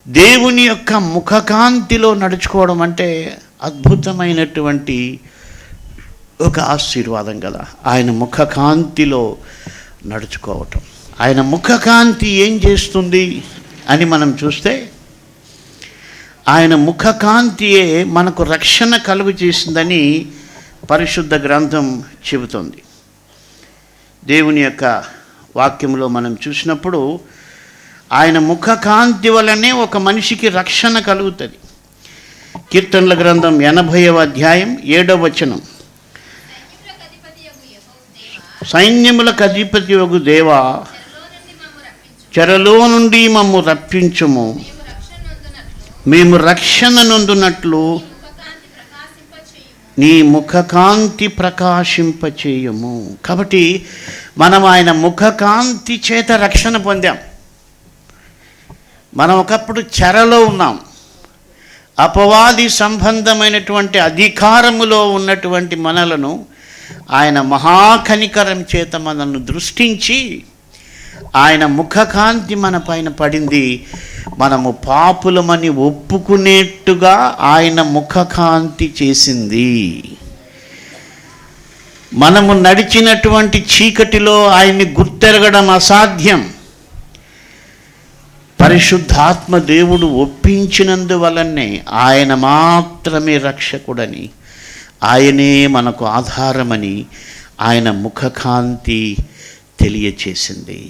దేవుని యొక్క ముఖకాంతిలో నడుచుకోవడం అంటే అద్భుతమైనటువంటి ఒక ఆశీర్వాదం కదా. ఆయన ముఖకాంతిలో నడుచుకోవటం. ఆయన ముఖకాంతి ఏం చేస్తుంది అని మనం చూస్తే, ఆయన ముఖకాంతియే మనకు రక్షణ కలుగు చేసిందని పరిశుద్ధ గ్రంథం చెబుతుంది. దేవుని యొక్క వాక్యంలో మనం చూసినప్పుడు ఆయన ముఖకాంతి వలనే ఒక మనిషికి రక్షణ కలుగుతుంది. కీర్తనల గ్రంథం 80వ అధ్యాయం 7వ వచనం, సైన్యములకు అధిపతియగు దేవా, చెరలో నుండి మమ్ము రప్పించుము, మేము రక్షణ నొందునట్లు నీ ముఖకాంతి ప్రకాశింపచేయము. కాబట్టి మనం ఆయన ముఖకాంతి చేత రక్షణ పొందాం. మనం ఒకప్పుడు చెరలో ఉన్నాం. అపవాది సంబంధమైనటువంటి అధికారములో ఉన్నటువంటి మనలను ఆయన మహాకనికరం చేత మనల్ని దృష్టించి ఆయన ముఖకాంతి మన పైన పడింది. మనము పాపులమని ఒప్పుకునేట్టుగా ఆయన ముఖకాంతి చేసింది. మనము నడిచినటువంటి చీకటిలో ఆయన్ని గుర్తెరగడం అసాధ్యం. పరిశుద్ధాత్మ దేవుడు ఒప్పించినందువలనే ఆయన మాత్రమే రక్షకుడని, ఆయనే మనకు ఆధారమని ఆయన ముఖకాంతి తెలియచేసింది.